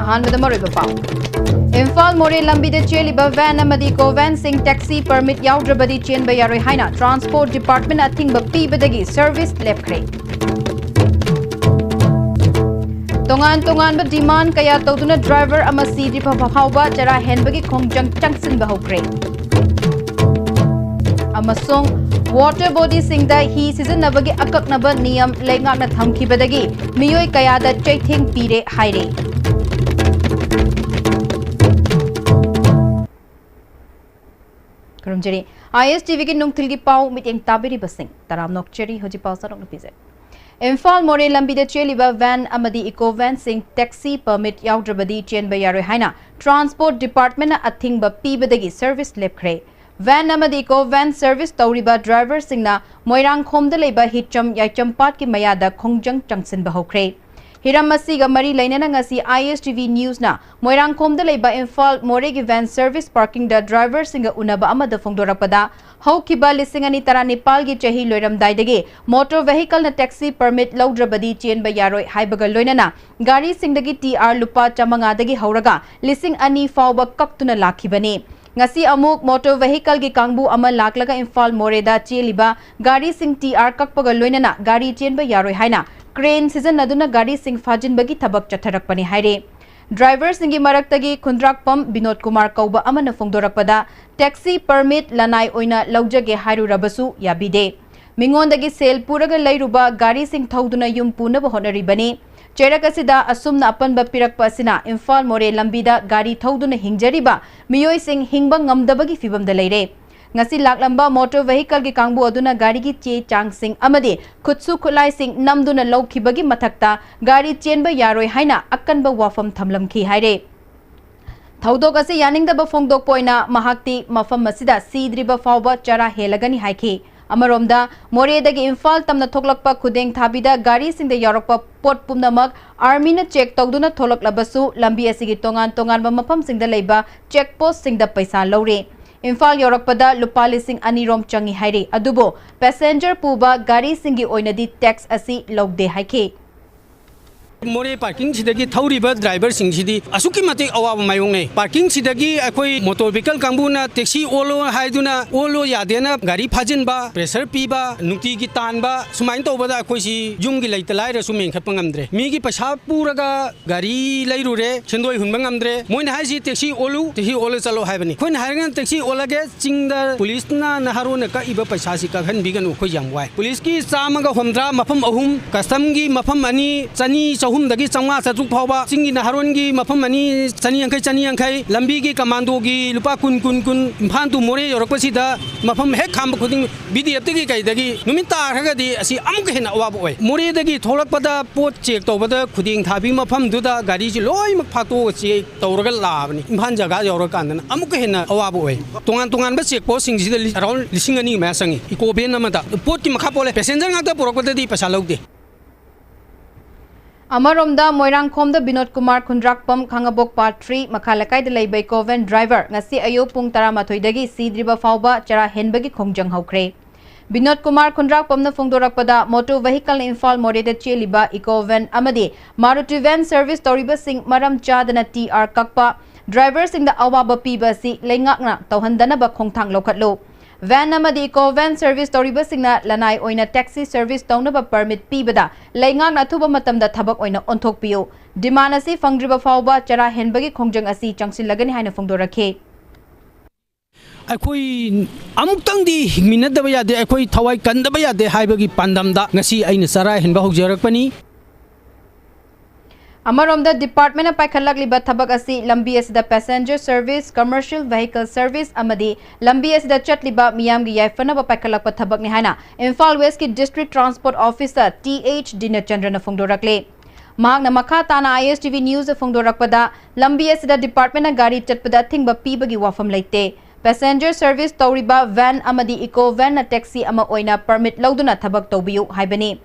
अहानबदा मरुइबा पाउ इम्फाल मोरे लंबी दे चेलिबा वैन अमदी को वैन सिंह टैक्सी परमिट याउद्रबदी चेनबा यारोय हाइना ट्रांसपोर्ट डिपार्टमेंट अथिंगबा पीबदगी सर्विस लेपख्रे तोंगान डिमांड कया तौदुना ड्राइवर अमा सीद्रिबा फावबा चरा हेनबगी खोंजंग चंगसिनबा हौख्रे अमसोंग वाटर बॉडी सिंगदा ही सिजनबगी अककनबा नियम लेंगाना थमखिबदगी मियोय कयादा चैथिंग पीरे हाइरे करमजरी ISTV की नुंगथिल की पाव मिटिंग ताबिरी बसिंग तराम नोकचरी होजी पाव सरोंग नपीजे इम्फाल मोरे लंबी दे चेलिबा वैन अमदी इको वैन सिंह टैक्सी परमिट याउद्रबदी चेनबा यारोय हाइना ट्रांसपोर्ट डिपार्टमेंट अथिंगबा पीबदगी सर्विस लेपख्रे वैन अमदी इको वैन सर्विस तौरिबा ड्राइवर सिंगना मोइरांगखोमदा लेबा हिचम याइचमपाट की मयादा खोंजंग चंगसिनबा हौख्रे हिरम मसीगा मरी लैनना ngasi ISTV न्यूज ना मोइरांगखोमदा लेबा इम्फाल मोरे की वैन सर्विस पार्किंग दा ड्राइवर सिंगा उनबा अमदा फोंदोरपदा हौखिबा लिसिंगनी तरा नेपाल की चही लोइरमदाइदगे मोटर वेहिकल न टैक्सी परमिट लौद्रबदी चेनबा यारोय हाइबगा लोइनना गाड़ी सिंगदगी TR लुपा चमंगादगी हौरगा लिसिंग अनि फावबा कक्तुना लाखिबने ngasi amuk motor vehicle gi kangbu ama laklaga imphal moreda cheliba gari sing TR kakpaga loinana gari chenba yaroi haina crane season naduna gari sing fajin bagi thabak chatharakpani haire driver singi maraktagi khundrak pam binod kumar kauba amana phongdorakpada taxi permit lanai oina laujage hairu rabasu yabide mingondagi sel puraga leiruba gari sing thauduna yum punaba honaribani चेरक असिदा असुमना अपनबा पिरकपा असिना इम्फाल मोरे लंबीदा गाड़ी थौदुना हिंगजरिबा मियोय Singh हिंगबा ngamdabagi फिबमदा लेरे ngasi laklamba motor vehicle gi kangbu aduna gari gi che chang sing amade khutsu khulai sing namduna lawkhibagi mathakta gari chenba yaroi haina akanba wafam thamlamki haire थौदोक असे यानिंगदबा फोंगदोक पोइना महाक्ति मफम असिदा सीद्रिबा फावबा चरा हेलगनी हाइखे अमरोमदा मोरेदगी इम्फाल तमना थोकलकपा खुदेंग थाबिदा गाड़ी सिंगदा यारकपा pot पुमनमक आर्मीना check तौदुना थोलकलबसु लंबी असिगी तोंगान तोंगानबा मफम सिंगदा लेबा check post सिंगदा पैसा लौरे इम्फाल यारकपदा लुपा लिसिंग अनिरोम चंगी हाइरे अदुबो passenger पुबा गाड़ी सिंगी ओइनदी tax असि लौदे हाइखे मोरे पार्किंग सिदगी थौरिबा ड्राइवर सिंगसिदी असुकी मते अवाब मायोंगने पार्किंग सिदगी अखोई मोटर व्हीकल कांगबुना टैक्सी ओलो हाइदुना ओलो यादेना गाड़ी फाजिनबा प्रेशर पीबा नुक्ति की तानबा सुमाइन तौबदा अखोइसी युमगी लैतलाइर सुमें खपा ngamdre मीगी पैसा पुरगा गाड़ी लैरुरे सेंदोय हुनबा ngamdre मोइन हाइसी टैक्सी ओलो चलो हाइबनी खोइन हाइरगन टैक्सी ओलागे चिंगदा पुलिसना नहारोना का इबा पैसा सि का खन बिगन खोइ याम वाइ पुलिस की चामगा होमद्रा मफम अहुम कस्टम की मफम अनि चनी चहुमदगी चंगा चजुक फावबा चिंगी नहारोन की मफम अनि चनी अंखै लंबी की कमांडो की लुपा कुन इम्फाल टू मोरे योरकपसिदा मफम हेक खाम खुदिंग बीडीएफ दगी कैदगी नुमित तारगदी असि अमुक हेन अवाब ओय मोरे दगी थोलकपदा पोट चेक तौबदा खुदिंग थाबी मफम दुदा गाड़ी जि लोय मक फातो चेक तौरगा लाबनी इम्फाल जगा योरकान अमुक हेन अवाब ओय तोंगान बा चेक पोस्ट सिंग सिदा अराउंड लिसिंग अनि मा संगी इको बेन अमदा पोट की मखा पोले पैसेंजर ngakta पुरकपददी पैसा लौदे अमरोमदा मोइरांगखोमदा विनोद कुमार खुंद्राकपम खांगाबोक पार्ट 3 मखालकाइदा लेबै कोवेन driver ngasi ayo pung 13 dagi सीद्रिबा फावबा चरा हेनबगी खोंजंग हौख्रे विनोद कुमार खुंद्राकपमना फोंदोरकपदा मोटर वेहिकल इम्फाल मोरेदा चेलिबा इकोवेन अमदी मारुति वैन सर्विस तौरिबा सिंग मरम चादना TR कक्पा ड्राइवर सिंगदा अवाबा पीबा सि लेंगाकना तौहंदनबा खोंथांग लौखटलो वैन अमदी इको वैन सर्विस तौरिबा सिंगना लनाई ओइना टैक्सी सर्विस तौनबा परमिट पीबदा लेंगाकना थुबा मतमदा थबक ओइना ओंथोकपियो डिमांड असि फंग्रिबा फावबा चरा हेनबगी खोंजंग असि चंगसिलगनी हाइना फोंदोरखे अखोई अमुक्तंगदी हिंगमिनदबा यादे अखोई थवाई कंदबा यादे हाइबगी पांदमदा ngasi aina चरा हेनबा होजरकपनी अमरोमदा डिपार्टमेंट पाइखलकलिबा थबक असि लंबी असिदा passenger service commercial vehicle service अमदी लंबी असिदा चटलिबा मियामगी याइफनबा पाइखलकपा थबकनि हाइना इम्फाल वेस्ट की डिस्ट्रिक्ट ट्रांसपोर्ट ऑफिसर TH दिनचंद्रन फोंदोरकले महांगना मखा ताना ISTV न्यूज फोंदोरकपदा लंबी असिदा डिपार्टमेंट गाड़ी चटपदा थिंगबा पीबगी वाफम लेते पैसेंजर सर्विस तौरिबा वैन अमदी इको वैन टैक्सी अमा ओइना परमिट लौदुना थबक तौबियु हाइबनी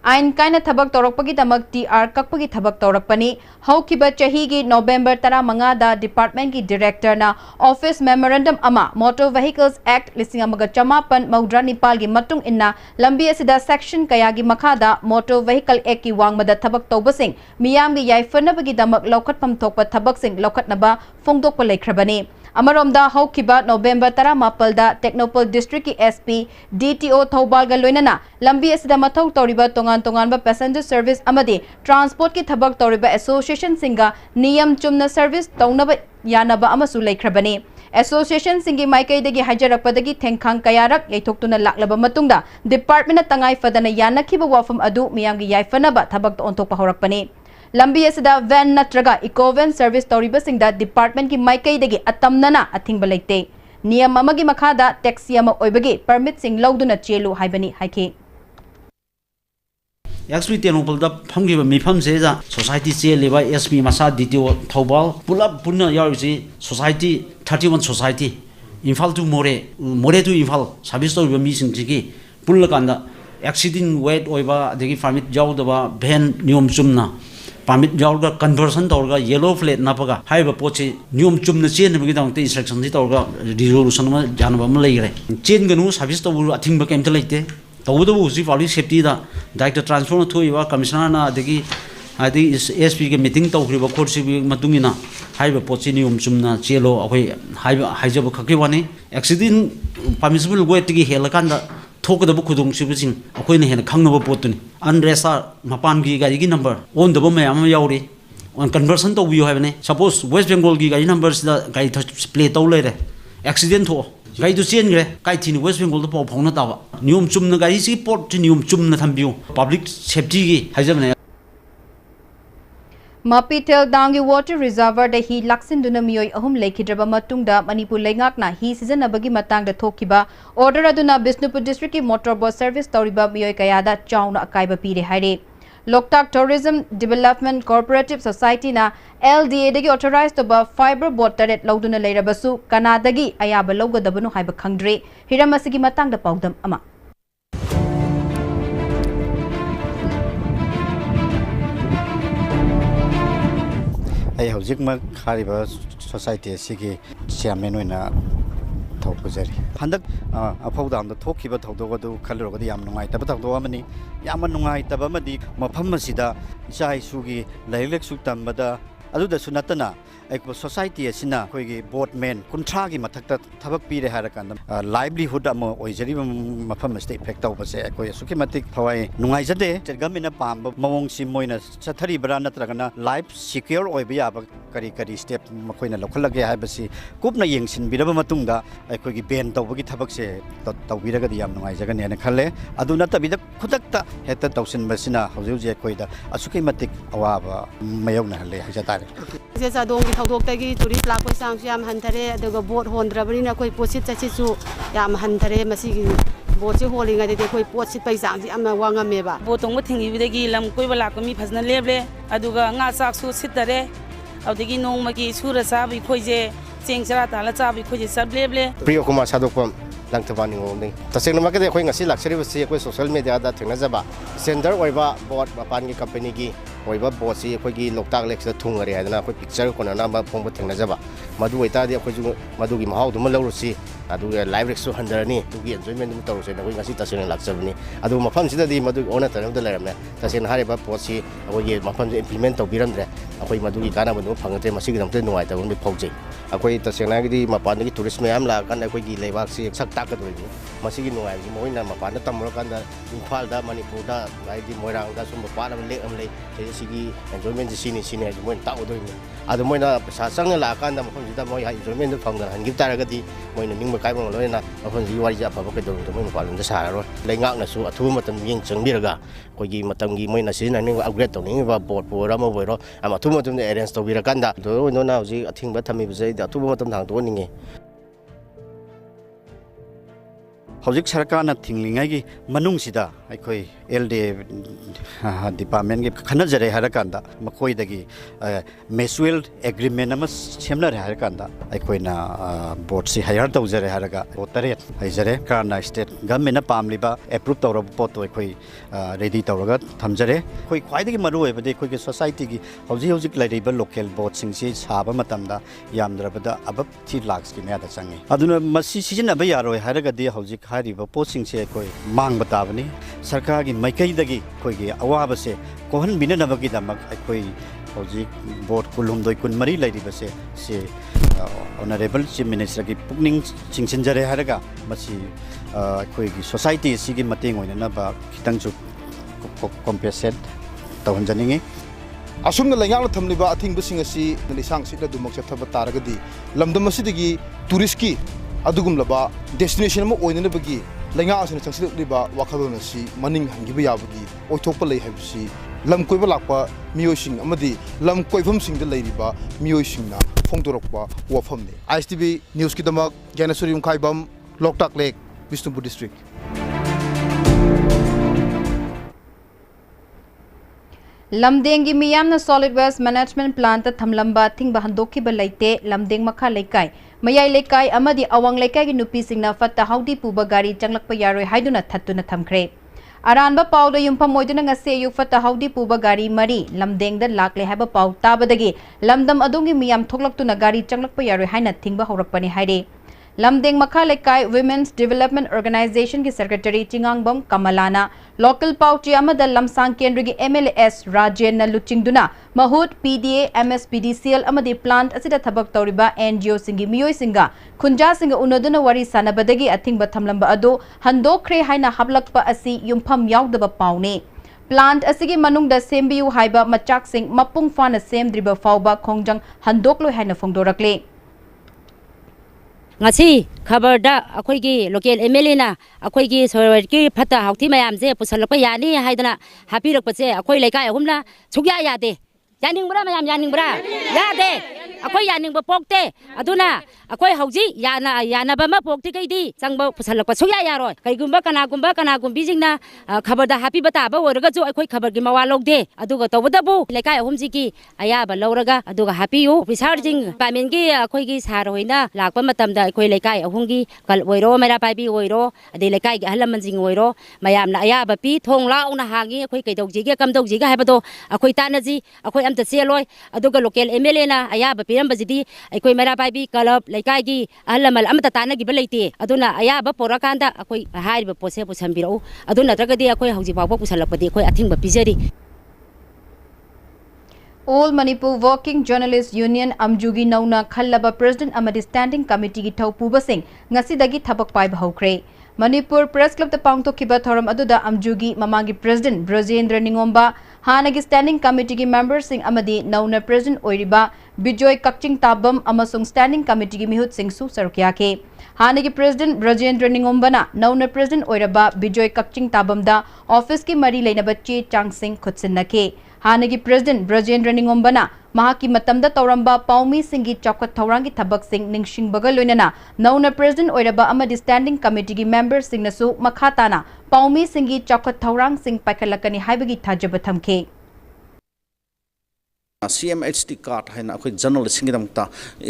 Ain kaina thabak torokpagi damak TR kakpagi thabak torakpani haukiba chahigi November 15 da department ki director na office memorandum ama Motor Vehicles Act 1994 gi matung inna lambi asida section kaya gi makhada Motor Vehicle Act ki wangmada thabak tawbasing miyam gi yaifanabagi damak lokhatpam thokpa thabak sing lokhatnaba phongdokpa lekhrabani Amaromda haukiba November 18 da Technopol District ki SP DTO Thobal ga loinana lambi asida mathau toriba tongan ba passenger service amadi transport ki thabak toriba association singa niyam chumna service taunaba yanaba amasu lekhrabani association singi maikai dagi hajarakpadagi thengkhang kayarak yaithoktuna laklaba matungda department na tangai fadana yanakhiba wafam adu miyamgi yaifanaba thabak ontokpa horakpani lambi asida van natraga eco van service toriba singda department ki maikai dagi atamnana athingba leite niyam amagi makhada taxi ama oibagi permit sing lawduna chelu haibani haiki Actually, Technopol da phanggiba mifam se ja society che leba SP masa DTO Thobal pulap punna yarji society 31 society Infal to More to Infal service to mi sing ji pulla kanda accident weight oiba degi permit jawdaba ban niom chumna permit jawga conversion torga yellow flag napaga haiba poche niom chumna chen bi dang te instruction ji torga resolution ma janaba ma leire chen ganu service to athing ba kem te leite tawudu si public safety da director transfer to iwa commissioner na degi adi SP ke meeting to khriba court si matungina haiba pochi nium chumna chelo akoi haiba haijaba khaki wani accident permissible weight gi helakanda thokadaba khudong sibusing akoi ne hena khangnaba potuni unresa mapan gi gari gi number on daba mayam yauri on conversion to biyo haibane suppose West Bengal gi gari numbers da gari play to lere accident tho gai du chen gre kai thini West Bengal to phong na tawa nium chumna gari si port nium chumna thambiu public safety gi haijabne Mapitel Dangi Water Reservoir da hi laksinduna miyoi ahum lekhidraba matungda Manipur leingakna hi season abagi matangda thokiba order aduna Bisnupur district ki motor bus service toriba miyoi kayada chauna akaiba pire haire Loktak Tourism Development Cooperative Society na LDA dagi authorized ba fiber boat taret lauduna leirabasu kanadagi ayaba logadabanu haiba khangdre hiramasigi matangda paudam ama I hojik ma khariba society sigi chairman oina thopujari handak aphawdam da thokiba thawdoga du khalroga yam nungai taba thawdo amani yam nungai taba madi mafam masida chai sugi lailek su tambada aduda sunatana eko society asina koigi boatman kuntra gi mathakta thabak pire harakan livelihood am oijari mafam state effect tawbase eko suki matik phawai nungai jade government pamba mawong si moina chathari bra natragana life secure oiba ba kari kari step makoina lokhalage haibasi kupna yengsin biraba matungda aikogi ben tawbagi thabak se tawbiraga yam nungai jagane ne khalle aduna tabida khudakta heta tawsin basina hauju je koida asuki matik awaba mayong na halle hajatare se sa dong thawdoktagi tourist lakoi sang yam hanthare aduga boat hondrabani koi posit chachisu yam hanthare masigi boat se holinga de koi posit pai sang si amna wanga meba botong ma thingi bidagi lam koi bala ko mi phasna leble aduga nga sak su sitare adagi nong magi sura sabi khoije cheng chara tala chabi khoije sab leble priyo kuma sadokpam langthawani ngomding tasengna makade khoi ngasi luxury basi koi social media da thengna jaba sender oiba boat mapan gi company gi oiba boat si khoi gi loktak lek sa thungari hadana khoi picture kona na ba phongba thengna jaba madu waita de khoi ju madu gi mahau dum lawrusi adu live rexo handarani dugi enjoyment dum tawse na khoi ngasi tasengna lakchabni adu mafam sida di madu ona taram da laramne tasengna hariba boat si khoi ye mafam implement tawbiramdre khoi madu gi kana madu phangate masigi damte nuai tabun bi phauje khoi tasengna gi mapan gi tourist mayam la kan khoi gi leibak si sak tak kadoi masigi nuai gi moina mapan da tamro kan da Infal da Manipur da lai di moirang da sum pa am le sigi enjoyment sini ji moin ta odoi adu moina sa sang la kan da mafam da moi enjoyment da phang da han gi taragadi moina ning kai bang loina mafam ji wari ja pa ba kedong da moi palun da sa ro leingak na su athu matam yeng changbiraga koi gi matam gi moina sina ning upgrade to ning ba board po ra ma boiro ama thu matam arrange to bira kan da do no na ji athing ba thami bjai da thu matam thang to ninge हौजिक सरकारना थिंगलिंगाई मनुंगसिदा अखोई एलडे department के खनजरे हरकांदा मखोइदगी mutual agreement अमा सेमनरे हरकांदा अखोइना board से hire तौजरे हरगा ओतरे हाइजरे कारना स्टेट गवर्नमेंट पामलिबा एप्रूव तौरब पोतो अखोई रेडी तौरगा थमजरे अखोई ख्वाइदगी मरु होइबदे अखोई के सोसाइटी की हौजिक लाइरिबा लोकल बोर्ड सिंगसी साबा मतमदा यामद्रबदा अब 3 लाख की मेदा चंगे अदुना मसी सिजनबा यारोय हरगदी हौजिक हारिबा पोसिंगसे अखोई मांग बताबनी सरकार की मैकईदगी अखोई अवाबसे कोहन बिननबगीदमक अखोई हौजिक बोर्ड कुलहुमदोय कुनमरी लाइरिबसे से ऑनरेबल चीफ मिनिस्टर की पुकनिंग चिंगसिनजरे हरगा मसी अखोई की सोसाइटी सिगी मतेंग ओइननबा खितंगसु कॉम्पेसेट तौहनजनिंगे असुमना लैंगांग थमलिबा अथिंगबसिंग असि लिसांग सिदा दुमक चथब तारगदी लमदम असिदगी टूरिस्ट की अदुगुमलबा डेस्टिनेशन अमा ओइननबगी लैंगांग असना चंगसिलिबा वाखलोन असि मनिंग हंगिबा याबगी ओइथोकपा लै हाइबसि लम कोइबा लाकपा मियोइसिंग अमदि लम कोइफमसिंग द लैरिबा मियोइसिंगना फोंदोरकपा वाफमने आईएसटीवी न्यूज़ की दमक ज्ञानेश्वरी युमखाइबम लोकटाक लेक बिष्णुपुर डिस्ट्रिक्ट लमदेंगी मियामना सॉलिड वेस्ट मैनेजमेंट प्लांट थमलंबा थिंगबा हंदोखिबा लेते लमदेंग मखा लेकाई मयाई लेकाई अमदि अवंग लेकाई की नुपीसिंगना फत्ता हाउदी पुबा गाड़ी चंगलकपा यारोय हाइदुना थत्तुना थमख्रे अरानबा पाउदा युमफम मोइदुना ngase यु फत्ता हाउदी पुबा गाड़ी मरी लमदेंगदा लाकले हाबा पाउ ताबदगी लमदम अदोंगी मियाम थोकलक्तुना गाड़ी चंगलकपा यारोय हाइना थिंगबा हौरकपनि हाइरे लमदेंग मखा लेकाई वुमेन्स डेवलपमेंट ऑर्गेनाइजेशन की सेक्रेटरी चिंगांगबम कमलाना लोकल पाउटी अमदा लमसांग केंद्र की एमएलएस राजेन लुचिंगदुना महुत पीडीए एमएसपीडीसीएल अमदी प्लांट असिदा थबक तौरिबा एनजीओ सिंगी मियोय सिंगा खुंजा सिंगा उनदुना वरी सानबदगी अथिंगबा थमलंबा अदो हंदोखरे हाइना हबलकपा असि युमफम यावदबा पाउने प्लांट असिगी मनुंगदा सेमबियु हाइबा मचाक सिंग मपुंग फाना सेमद्रिबा फाउबा खोंजंग हंदोकलोय हाइना फोंदोरकले ngasi khabarda akhoi gi local MLA na akhoi gi sorwar ki phata hauthi mayam je pusalakpa yani haidana hapirak pache akhoi laikai ahumna chukya yade yaning bra mayam yaning bra yade akhoi yaning ba pokte aduna akhoi hauji yana ba ma pokti kai di changba pusalakpa chukya yaroi kai gumba kana gumbi jingna khabarda happy bata ba oraga jo akhoi khabar gi mawa logde aduga tawda bu laikai ahum ji ki aya ba lauraga aduga happy yu officer jing pamen gi akhoi gi sar hoina lakpa matam da akhoi laikai ahum gi kal oiro mera pai bi oiro ade laikai gi halam jing oiro mayam na aya ba pi thong la una hangi akhoi kai dog ji gi kam dog ji ga haibado akhoi ta na ji akhoi am ta seloi aduga local MLA na aya ba piram bajidi akhoi mera pai bi kalap laikai gi alamal amata ta na gi ba leite aduna aya ba porakanda akhoi hai ba pose pusambiro aduna tragadi akhoi hauji ba pusalapadi akhoi athing ba pijari All Manipur Working Journalist Union Amjugi Nauna Khallaba President Amadi Standing Committee ki Thau Puba Singh ngasidagi thabak pai bahukre Manipur Press Club ta pangtokhiba thoram aduda Amjugi mamangi President Brajendra Ningomba hanagi Standing Committee ki member sing amadi Nauna President oiriba Bijoy Kakching Tabam amasung Standing Committee ki mihut sing su sarukya ke hanagi President Brajendra Ningomba na Nauna President oiraba Bijoy Kakching Tabam da office ki mari leinaba che Chang Singh khutsinna ke हानगी president Brajendra निंगोम्बना महाकी मतमदा तौरंबा पाउमी सिंगी चौकत थौरांगी थबक सिंग निंगशिंग बगल लोइनना नौना प्रेसिडेंट ओइरबा अमदि स्टैंडिंग कमिटी की मेंबर सिंगनसु मखाताना पाउमी सिंगी चौकत थौरांग सिंग पाइखलकनी हाइबगी थाजब थमखे CMHT card hai na akhoi general singidam ta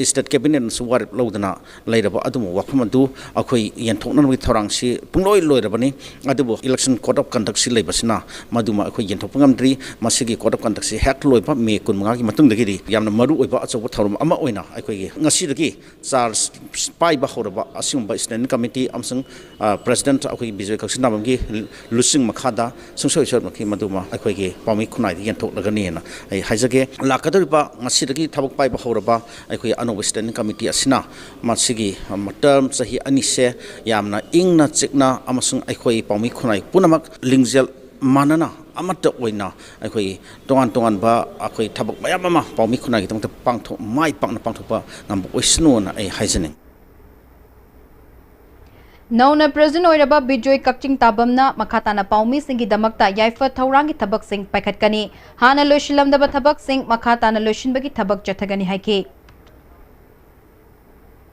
state cabinet su war lodana leiraba adum wakfam du akhoi yenthokna wi thorang si pungloi loirabani adubu election code of conduct si leibasina maduma akhoi yenthopangam dri masigi code of conduct si hack loiba me kun manga gi matung dagi ri yamna maru oiba achoba thorum ama oina akhoi gi ngasi dagi charge spy ba horaba asumba standing committee amsung president akhoi Bijoy Kakching Tabam gi lusing makhada sungsoi sor makhi maduma akhoi gi pami khunai yenthok lagani na ai haijage lakadoriba ngasidagi thabak pai ba horaba akhoi anoba standing committee asina masigi term sahi anise yamna ingna chikna amasung akhoi paumi khunai punamak lingjel manana amata oina akhoi tongan ba akhoi thabak mayam ama paumi khunai gi tongta pangtho mai pangna pangthopa ngam oisnu na ai haijaning नौना president ओइरबा Bijoy Kakching ताबमना मखाताना पाउमी सिंगी दमकता याइफा थौरांगी थबक सिंग पाइखटकनी हाना लोशिलमदबा थबक सिंग मखाताना लोशिनबगी थबक चथगनी हाइके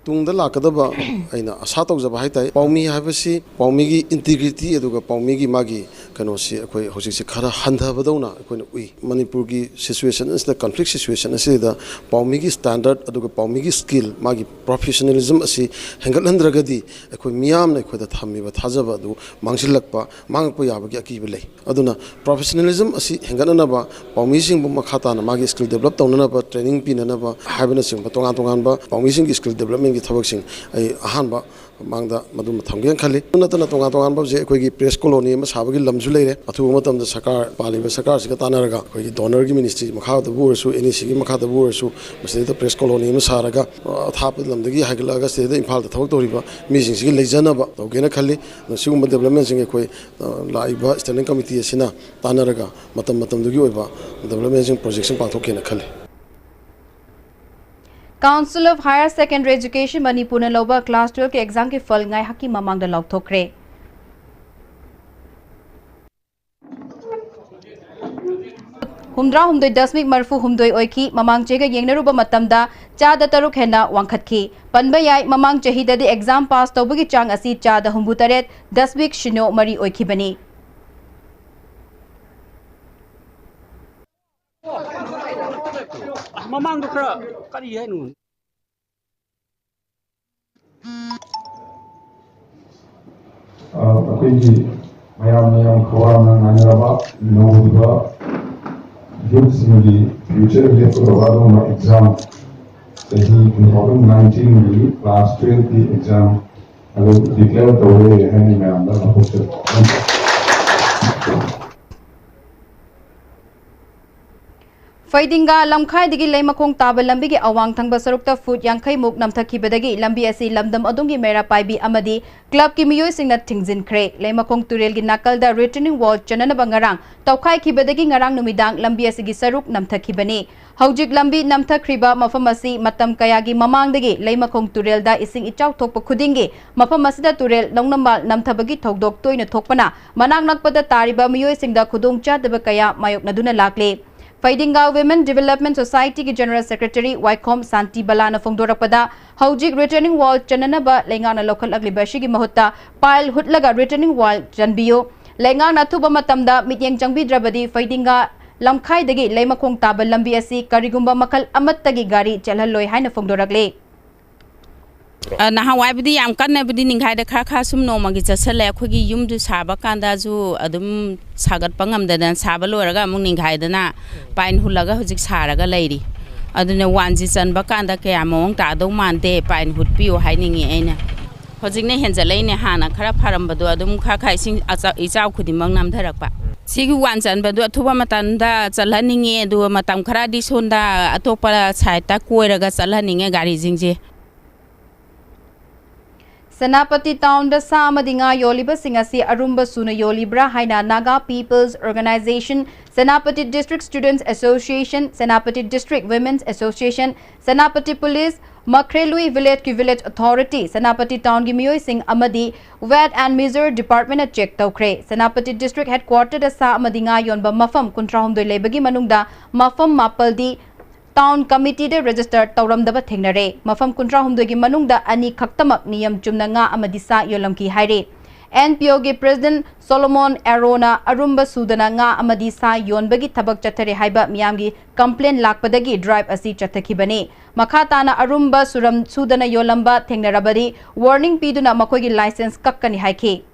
ꯇꯨꯡꯗ ꯂꯥꯛꯀꯗꯕ ꯑꯩꯅ ꯑꯁꯥ ꯇꯧꯖꯕ ꯍꯥꯏꯇꯥꯔꯦ ꯄꯥꯎꯃꯤ ꯍꯥꯏꯕꯁꯤ ꯄꯥꯎꯃꯤꯒꯤ ꯏꯟꯇꯤꯒ꯭ꯔꯤꯇꯤ ꯑꯗꯨꯒ ꯄꯥꯎꯃꯤꯒꯤ ꯃꯥꯒꯤ ꯀꯩꯅꯣꯁꯤ ꯑꯩꯈꯣꯏ ꯍꯧꯖꯤꯛꯁꯤ ꯈꯔ ꯍꯟꯊꯕꯗꯧꯅ ꯑꯩꯈꯣꯏꯅ ꯎꯏ ꯃꯅꯤꯄꯨꯔꯒꯤ ꯁꯤꯆꯨꯋꯦꯁꯟ ꯑꯁꯤꯗ ꯀꯟꯐ꯭ꯂꯤꯛ ꯁꯤꯆꯨꯋꯦꯁꯟ ꯑꯁꯤꯗ ꯄꯥꯎꯃꯤꯒꯤ ꯁ꯭ꯇꯦꯟꯗꯔꯠ ꯑꯗꯨꯒ ꯄꯥꯎꯃꯤꯒꯤ ꯁ꯭ꯀꯤꯜ ꯃꯥꯒꯤ ꯄ꯭ꯔꯣꯐꯦꯁꯅꯦꯂꯤꯖꯝ ꯑꯁꯤ ꯍꯦꯟꯒꯠꯍꯟꯗ꯭ꯔꯒꯗꯤ ꯑꯩꯈꯣꯏ ꯃꯤꯌꯥꯝꯅ ꯑꯩꯈꯣꯏꯗ ꯊꯝꯃꯤꯕ ꯊꯥꯖꯕ ꯑꯗꯨ ꯃꯥꯡꯁꯤꯜꯂꯛꯄ ꯃꯥꯡꯉꯛꯄ ꯌꯥꯕꯒꯤ ꯑꯀꯤꯕ ꯂꯩ ꯑꯗꯨꯅ ꯄ꯭ꯔꯣꯐꯦꯁꯅꯦꯂꯤꯖꯝ ꯑꯁꯤ ꯍꯦꯟꯒꯠꯅꯅꯕ ꯄꯥꯎꯃꯤꯁꯤꯡꯕꯨ ꯃꯈꯥ ꯇꯥꯅ ꯃꯥꯒꯤ ꯁ꯭ꯀꯤꯜ ꯗꯦꯕꯂꯞ ꯇꯧꯅꯅꯕ ꯇ꯭ꯔꯦꯅꯤꯡ ꯄꯤꯅꯅꯕ ꯍꯥꯏꯕꯅꯆꯤꯡꯕ ꯇꯣꯉꯥꯟ ꯇꯣꯉꯥꯟꯕ ꯄꯥꯎꯃꯤꯁꯤꯡꯒꯤ ꯁ꯭ꯀꯤꯜ ꯗꯦꯕꯂꯞꯃꯦꯟꯒꯤ ꯊꯕꯛꯁꯤꯡ ꯑꯩ ꯑꯍꯥꯟꯕ ꯃꯥꯡꯗ ꯃꯗꯨꯃ ꯊꯝꯒꯦꯅ ꯈꯜꯂꯤ ꯅꯠꯇꯅ ꯇꯣꯉꯥꯟ ꯇꯣꯉꯥꯟꯕ ꯍꯧꯖꯤꯛ ꯑꯩꯈꯣꯏꯒꯤ ꯄ꯭ꯔꯦꯁ ꯀꯣꯂꯣꯅꯤ ꯑꯃ ꯁꯥꯕꯒꯤ ꯂꯝꯁꯨ ꯂꯩꯔꯦ ꯑꯊꯨꯕ ꯃꯇꯝꯗ ꯁꯔꯀꯥꯔ ꯄꯥꯜꯂꯤꯕ ꯁꯔꯀꯥꯔꯁꯤꯒ ꯇꯥꯟꯅꯔꯒ ꯑꯩꯈꯣꯏꯒꯤ ꯗꯣꯅꯔꯒꯤ ꯃꯤꯅꯤꯁꯇ꯭ꯔꯤ ꯃꯈꯥꯗꯕꯨ ꯑꯣꯏꯔꯁꯨ NECꯒꯤ ꯃꯈꯥꯗꯕꯨ ꯑꯣꯏꯔꯁꯨ ꯃꯁꯤꯗꯩꯗ ꯄ꯭ꯔꯦꯁ ꯀꯣꯂꯣꯅꯤ ꯑꯃ ꯁꯥꯔꯒ ꯑꯊꯥꯞꯄ ꯂꯝꯗꯒꯤ ꯍꯥꯏꯒꯠꯂꯛꯑꯒ ꯁꯤꯗꯩꯗ ꯏꯝꯐꯥꯜꯗ ꯊꯕꯛ ꯇꯧꯔꯤꯕ ꯃꯤꯁꯤꯡꯁꯤꯒꯤ ꯂꯩꯖꯅꯕ ꯇꯧꯒꯦꯅ ꯈꯜꯂꯤ ꯁꯤꯒꯨꯝꯕ ꯗꯦꯕꯂꯞꯃꯦꯟꯁꯤꯡ ꯑꯩꯈꯣꯏ ꯂꯥꯛꯏꯕ ꯁ꯭ꯇꯦꯟꯗꯤꯡ ꯀꯃꯤꯇꯤ ꯑꯁꯤꯅ ꯇꯥꯟꯅꯔꯒ ꯃꯇꯝ ꯃꯇꯝꯗꯨꯒꯤ ꯑꯣꯏꯕ ꯗꯦꯕꯂꯞꯃꯦꯟꯁꯤꯡ ꯄ꯭ꯔꯣꯖꯦꯛꯁꯤꯡ ꯄꯥꯡꯊꯣꯛꯀꯦꯅ ꯈꯜꯂꯤ Council of Higher Secondary Education Manipur Loba Class 12 के एग्जाम के फल ngai haki mamang da lauthokre Humdra humdoi dasmik marfu humdoi oiki mamang chega yengnaruba matamda chada taruk hena wangkhatki panba yai mamang chahida de exam pass tawbagi chang asi chada humbutaret dasmik shino mari oiki bani Mamang do khara kari hai nu ꯑꯩꯈꯣꯏꯒꯤ ꯃꯌꯥꯝ ꯈꯧꯔꯥꯡꯅ ꯉꯥꯏꯅꯔꯕ ꯅꯧꯔꯤꯕ ꯌꯨꯠꯁꯤꯡꯒꯤ future ꯂꯦꯞꯀꯗꯕ ꯑꯗꯨꯒꯨꯝꯕ exam ꯆꯍꯤ 2019ꯒꯤ class 12ꯒꯤ exam ꯑꯗꯨ declare ꯇꯧꯔꯦ ꯍꯥꯏꯅ ꯃꯌꯥꯝꯗ ꯂꯥꯎꯊꯣꯛꯆꯔꯤ Faidinga lamkhai digi leimakong taba lambi gi awang thangba sarukta foot yangkhai muk namthakibadagi lambi asi lamdam adungi mera paibi amadi club ki miyoi singna thingzin khre leimakong turel gi nakalda returning wall chanana bangarang tawkhai khibadagi ngarang numidang lambi asi gi saruk namthakibani haujik lambi namthakriba mafam asi matam kaya gi mamangdagi leimakong turel da ising ichau thokpa khudingi mafam asida turel nongnamal namthabagi thokdok toina thokpana manang nakpada tariba miyoi singda khudong chadaba kaya mayok naduna lakle Faidinga Women Development Society ki General Secretary Waikom Santi Balana Fongdorakpada Haujik Returning Wall Chananaba Lengana Local Aglibashi ki Mahutta Pile Hutlaga Returning Wall Janbio Lengana Thuba Matamda Mityeng Jangbi Drabadi Faidinga Lamkhai Dagi Leimakong Taba Lambi Asi Karigumba Makal Amattagi Gari Chalhaloi Haina Fongdorakle Nahawai yam kannabdi ninghai da kha sum nomagi chasale khogi yum du saba kanda ju adum sagat pangam da saba loraga amung ninghai da na pain hulaga hujik saraga leiri aduna wanji chanba kanda kya mong ta do mante pain hutpiu hainingi aina hojik ne henjalai ne hana khara pharambadu adum kha sing ichau khudimang nam dharakpa sigi wan chanbadu athuba matanda chalhaningi du matam khara di sonda atopa saita koiraga chalhaningi gari jingje Senapati Town da Samadinga Yoliba Singasi Arumba Suna Yolibra Haina Naga People's Organization, Senapati District Students Association, Senapati District Women's Association, Senapati Police, Makrelui Village ki Village Authority, Senapati Town ki Miyoi Singh Amadi, Wet and Measure Department at Check Taukre, Senapati District Headquarter da Samadinga Yonba Mafam Kuntrahum Doi Lebagi Manungda, Mafam Mapaldi, Town Committee de register tauramdaba thengnare mafam kuntra humdogi manungda ani khaktamak niyam chumna nga amadi sa yolamki haire NPO ge President Solomon Arona Arumba Sudana nga amadi sa yonbagi thabak chathare haiba miyamgi complaint lakpadagi drive asi chathakibani makhatana Arumba Suram Sudana yolamba thengnarabadi warning piduna makogi license kakkani haiki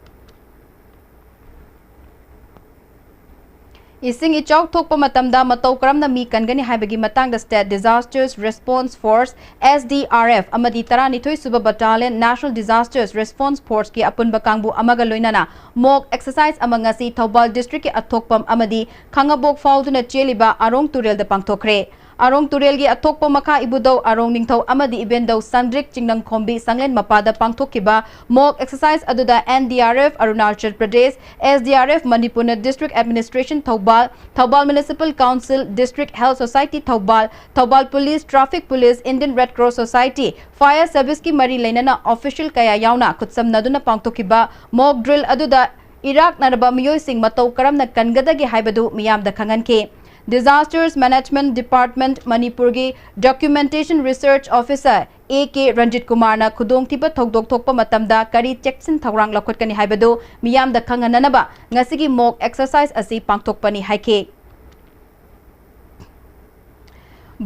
Ising ichau thokpa matamda matau karamna mi kangani haibagi matangda State Disasters Response Force SDRF amadi taranithoi suba battalion National Disasters Response Force ki apunba kangbu amaga loinana mock exercise amangasi Thoubal district ki athokpam amadi khangabok fauduna cheliba arong turel da pangthokre Arong Turel gi athokpa makha ibudau arong ningthau amadi ibendau Sandrik Chingnang Khombi Sanglen Mapada pangthokiba mock exercise aduda NDRF Arunachal Pradesh SDRF Manipur District Administration Thoubal Municipal Council District Health Society Thoubal Police Traffic Police Indian Red Cross Society Fire Service ki mari leinana official kaya yauna kutsam naduna pangthokiba mock drill aduda Iraq naraba miyoi sing matau karamna kangadagi haibadu miyamda khanganke Disasters Management Department Manipur ki Documentation Research Officer A.K. Ranjit Kumarna khudongthiba thogdok thokpa matamda kari cheksin thawrang lakhotkani haibadu miyamda khangananaba ngasigi mock exercise asi pangthokpani haike.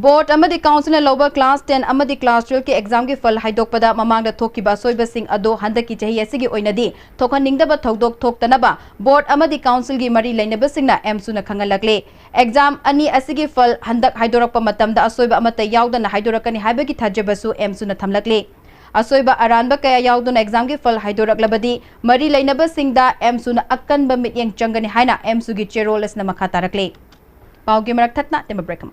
Board amadi council lower class 10 amadi class 12 ke exam ki fal haidokpada mamangda thokiba soiba sing ado handaki chahi asigi oinadi thokhaningdaba thodok thoktanaba board amadi council gi mari lainaba singna emsuna khangalakle exam ani asigi fal handak haidorakpa matamda asoiba amata yaudana haidorakani haibagi thajabasu emsuna thamlakle asoiba aranba kaya yauduna exam gi fal haidoraklabadi mari lainaba singda emsuna akkanba mityeng changani haina emsu gi cheroles na makha tarakle paugi marak thatna tema break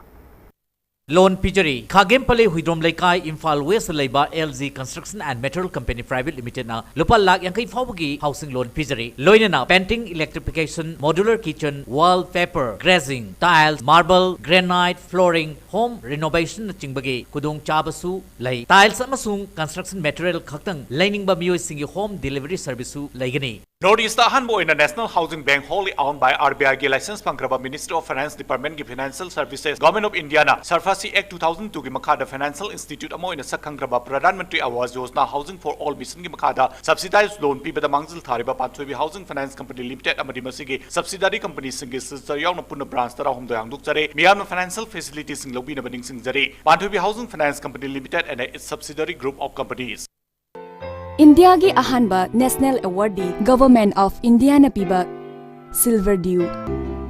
Loan Pijari, Khagempale Huidrom Laikai, Imphal West Laiba, LZ Construction and Metal Company Private Limited na Lupa Lak Yankai Fawagi Housing Loan Pijari. Loinana, painting, electrification, modular kitchen, wallpaper, grazing, tiles, marble, granite, flooring, home renovation Chingbagi, Kudung Chabasu, Lai, tiles amasung construction material Kaktang, Lining Bamio Singi home delivery service Laigani. Northeast Hanbo in the National Housing Bank wholly owned by RBI ki license Pankraba Ministry of Finance Department ki Financial Services Government of India na Sarfasi Act 2002 ki Makada Financial Institute amo in the Sakangraba Pradhan Mantri Awas Yojana Housing for All Mission ki Makada subsidized loan pi bada mangzil thariba Panthoibi Housing Finance Company Limited amadi masigi subsidiary company singi sister yauna punna branch tara hum doyang duk jare miyamna financial facilities sing lobi na baning sing jare Panthoibi Housing Finance Company Limited and its subsidiary group of companies India gi ahanba National Awardee Government of India na piba Silver Dew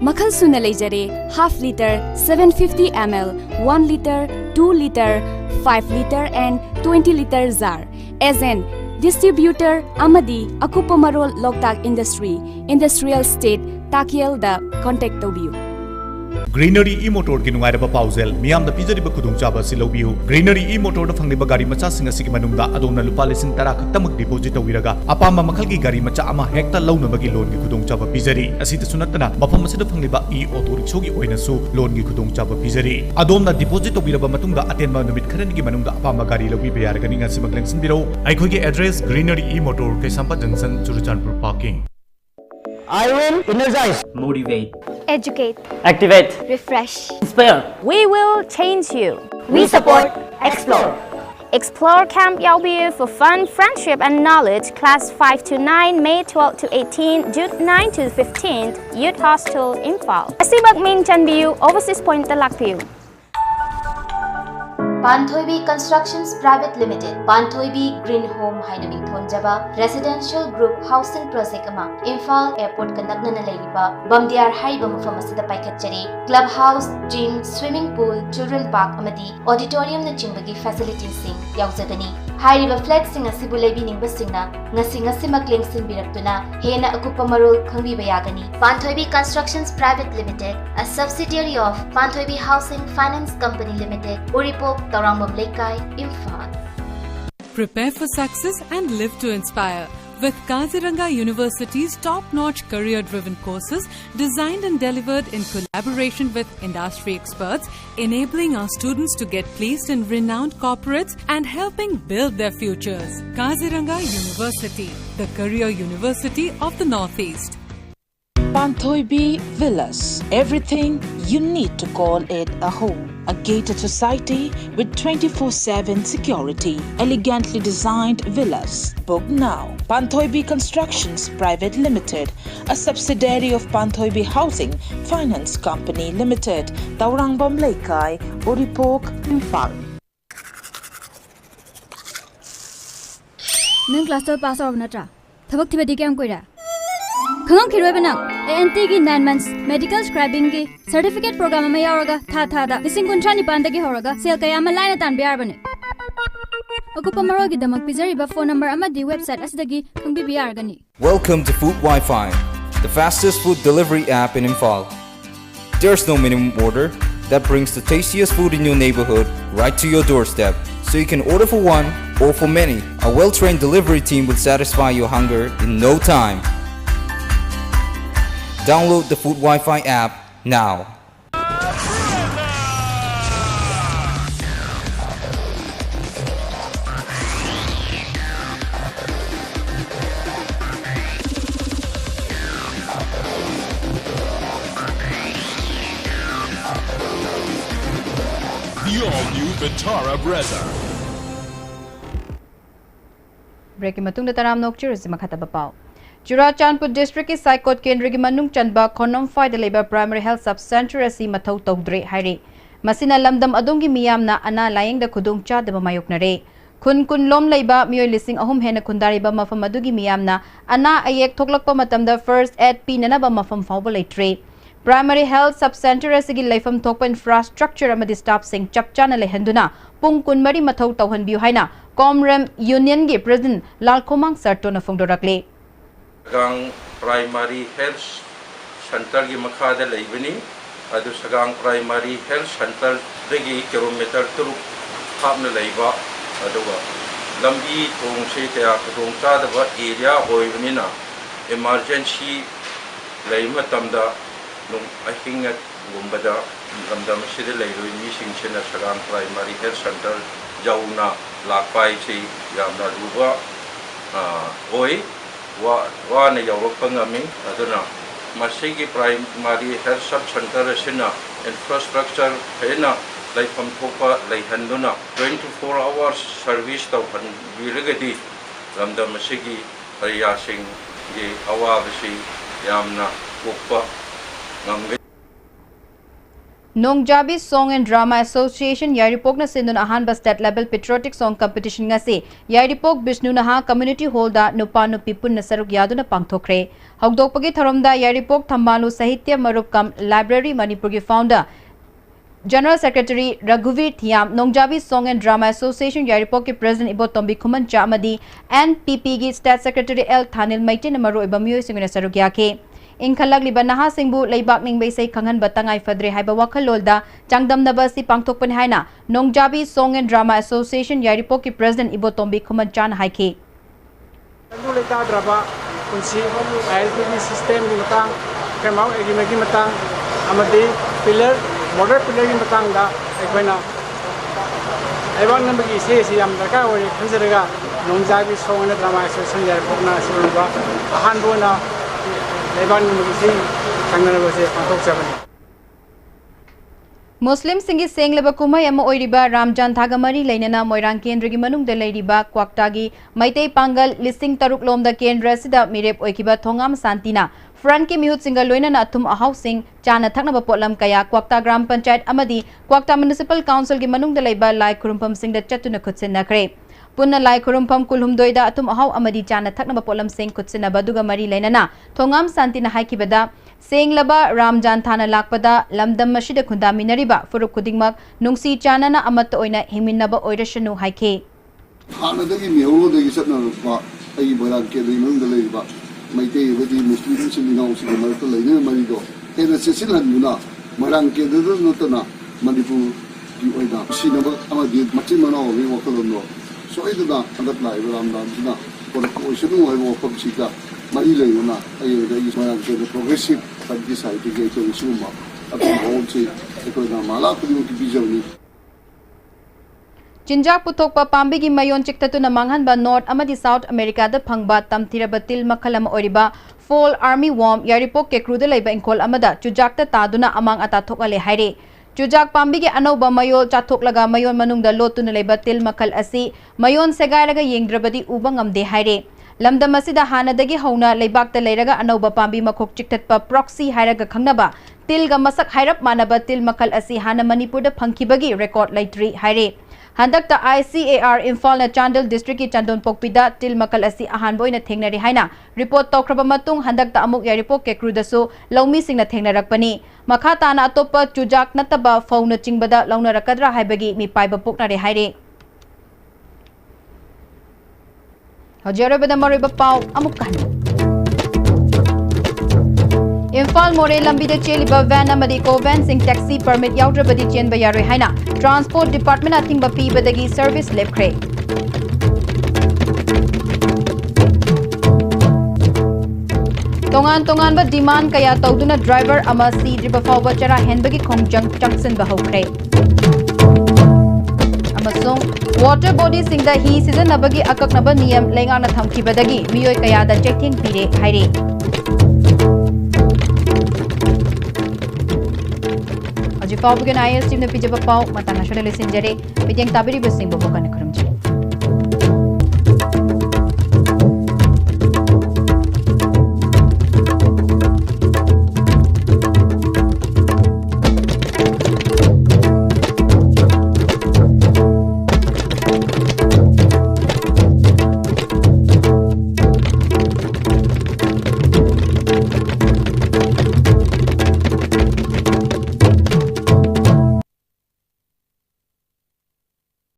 Makhal suna leijare half liter 750 ml 1 liter 2 liter 5 liter and 20 liter jar as an distributor amadi akupamarol Loktak Industry Industrial State Takiel da contact tobiu Greenery e-motor ki nungairaba pausel miyam da pijari ba kudung chaba silobiu Greenery e-motor da phangni ba gari macha singa sigi manungda adona lupa lesing tara khaktamak deposit tawiraga apama makhal gi gari macha ama hekta launa bagi loan gi kudung chaba pijari asita sunatana mafam asida phangni ba e-auto rickshaw gi oina su loan gi kudung chaba pijari adona deposit tawiraba matungda atenba numit kharani gi manungda apama gari lobi ba yarga ninga simakleng sinbiro aikoi gi address Greenery e-motor Kaisampa Junction Churuchanpur parking I will energize, motivate, educate, activate, refresh, inspire. We will change you. We support Explore. Explore Camp Yaobiu for fun, friendship and knowledge. Class 5 to 9, May 12 to 18, June 9 to 15th, Youth Hostel, Imphal. Asibak Min Chanbiu, Overseas Point Talakpiu. Panthoibi Constructions Private Limited, Panthoibi Green Home Hainaming Thonjaba, Residential Group Housing Project Ama, Imphal Airport Kanakna Lairiba, Bamdiar Haiba Mufamasida Paikachari, Clubhouse, Gym, Swimming Pool, Children Park Amadi, Auditorium na Chimbagi Facilities Sing, Yauzagani. Hairiba flat sing asibu lebining basingna, ngasimak lengsin biraktuna, hena akupa marul khangbi bayagani. Panthoibi Constructions Private Limited, a subsidiary of Panthoibi Housing Finance Company Limited, Uripok, Taurangmam Lekai, Imphal. Prepare for success and live to inspire. With Kaziranga University's top-notch career-driven courses designed and delivered in collaboration with industry experts, enabling our students to get placed in renowned corporates and helping build their futures. Kaziranga University, the career university of the Northeast. Panthoibi Villas, everything you need to call it a home. A gated society with 24/7 security, elegantly designed villas. Book now. Panthoibi Constructions Private Limited, a subsidiary of Panthoibi Housing Finance Company Limited, Taurangbam Laikai, Uripok, Imphal. Nung class 12 pass out natra. Thabak thibadi kyam koira. Khangam khiroi bana ANT gi 9 months medical scribing gi certificate program ma yauraga tha da lising kuntrani pandagi horaga sel kaya ma line tan biar bane akupa maro gi damak pizari ba phone number amadi website asidagi khangbi biar gani. Welcome to Food Wi-Fi, the fastest food delivery app in Imphal. There's no minimum order that brings the tastiest food in your neighborhood right to your doorstep, so you can order for one or for many. A well-trained delivery team will satisfy your hunger in no time. Download the Food Wi-Fi app now. The all-new Vitara Brezza. ब्रेक की मतुंग तराम नोकचुर से मखतब पाओ Churachandpur district की साइकोट केंद्र की मनुंग चंबा खोनम फाइद लेबर प्राइमरी हेल्थ सब सेंटर असी मथौ तौद्रे हाइरे मसिना लमदम अदोंगी मियामना अना लायंग द खुदुंग चादब मायोकनरे खुन कुन लोम लेबा मियोय लिसिंग अहुम हेन खुंदारिबा मफम अदुगी मियामना अना अयेक थोकलकपा मतमदा फर्स्ट एड पीननबा मफम फावब लेट्रे प्राइमरी हेल्थ सब सेंटर असिगी लेफम थोकपा इंफ्रास्ट्रक्चर अमदी स्टाफ सिंग चपचाना लेहंदुना पुंग कुनमरी मथौ तौहनबियु हाइना कॉमरेम यूनियन के प्रेसिडेंट लालकोमांग सर्टोना फोंदोरकले सगांग प्राइमरी हेल्थ सेंटर की मखादा लेबनी अदु सगांग प्राइमरी हेल्थ सेंटर दगी किलोमीटर 3 थापना लेबा अदुगा लंबी थोंग से कया खुदोंग चादबा एरिया होइबनिना इमरजेंसी लेइमा तमदा नुम अहिंग गुंबदा लमदम सिदे लेरोइ मिसिंग सेना सगांग प्राइमरी हेल्थ सेंटर जाउना लाकपाई से यामना रुबा ओइ वा ने यौरपंगमी अदुना मसिगी प्राइमरी हेल्थ सब सेंटर असिना इंफ्रास्ट्रक्चर हेना लाइफम थोपा लेहंदुना 24 आवर्स सर्विस तौहनबिरगदी लमदम मसिगी अरियासिंग ये अवाबसी यामना Copa ngam Nongjabi Song and Drama Association Yairipok na sindun ahanba state level patriotic song competition ngasi Yairipok Bishnu Naha Community Hall da nupa nupi punna saruk yaduna pangthokre hogdokpagi tharomda Yairipok Thambalu Sahitya Marup Kam Library Manipur gi founder General Secretary Raghuvir Thiam Nongjabi Song and Drama Association Yairipok ki President Ibo Tombi Khuman Chamadi NPP gi State Secretary L Thanil Maitin Maru ibamiyo singuna saruk yake इंखलग लिबा नहा सिंबु लेबाक निंग बेसै खंगन बतंगाई फद्रे हाइबा वखलोलदा चांगदम नबसी पांगथोकपन हाइना नोंगजाबी song and drama association यारिपो की president इबो तोंबी खुमन चान हाइके तंगु लेता drama कुंसी ILP system की Matang केमाउ agreement की Matang अमदि pillar model pillar की मतंग दा एकबैना एबान नंबर की से याम दरकार होय खंजरगा नोंगजाबी सॉन्ग एंड ड्रामा एसोसिएशन यारिपो ना सिरुबा अहानबोना Muslim singi sengleba kumai ama oiriba Ramjan Thagamari leinana Moirang Kendra gi manungda leiriba Kwaktagi Maitei Pangal listing taruk lomda Kendra sida mirep oikiba Thongam Santina Front ki mihut singa loinana athum ahau sing chana thaknaba potlam kaya Kwakta Gram Panchayat amadi Kwakta Municipal Council gi manungda leiba Lai Kurumpam singda chatuna khutsinakre Punna Lai Kurumpam Kulhumdoida atum ahau amadi chana thaknaba potlam sing khutsina baduga mari leinana Thongam Santina haikibada Senglaba Ramjan Thana Lakpada Lamdam Mashida Kundaminariba Furuk Kudingmak Nungsi Chanana Amat Oina Himinaba Oirashanu Haike Hanadagi Mihoro Satna Ay Baran Kedimum the Leba Maite with the Muslims in the house of America Lady Marido and a Sicilian Muna Maran Kedra Notana Manipur Oida Sinaba Amadi Matimano Wakalono so I do not apply Ramdan for the question I walk up Sika Marila is my progressive society to resume up all say because Mala to be Jinjak Putok Pambi gi mayon chiktatu na manghan ba North amadi South America da phangba tamthirabatil makhalam oriba Fall Army Worm Yaripok ke crew da leiba inkol amada chujakta taduna amang ata thokale haire Chujak Pambi gi anoba mayol chathok laga mayon manung da lotuna leiba til makhal asi mayon segai laga yengdrabadi ubangam de haire Lamdam asida hanadagi hauna leibakta leiraga anoba pambi makhok chiktatpa proxy hairaga khangnaba tilga masak hairap manaba til makhal asi hana Manipur da phangkibagi record laitri haire Handakta ICAR Imphal na Chandel District ki Chandon Pokpida til makhal asi ahanboi na thengnari haina report tokraba matung handakta amuk yaripok ke crudaso laumi sing na thengnarakpani makha tana atopa chujak nataba fauna chingbada launa rakadra haibagi mi paiba poknare haire Hajarabada Mariba Pau Amukan Imphal More Lambida Cheliba Van Amadi Ko Van Sing Taxi Permit Yaudrabadi Chen Bayare Haina Transport Department Ating Bapi Badagi Service Lepre Tongan ba demand kaya tawduna driver ama si driba fawba chara henbagi khongjang changsin bahokre Amasong water body singda hi season nabagi akak naba niyam lengana thamkibadagi miyoi kayada checking pire haire Aji pawbugen IS team na pijaba paw matanga shale lisinjare pityang tabiri basing bobokan khurumjare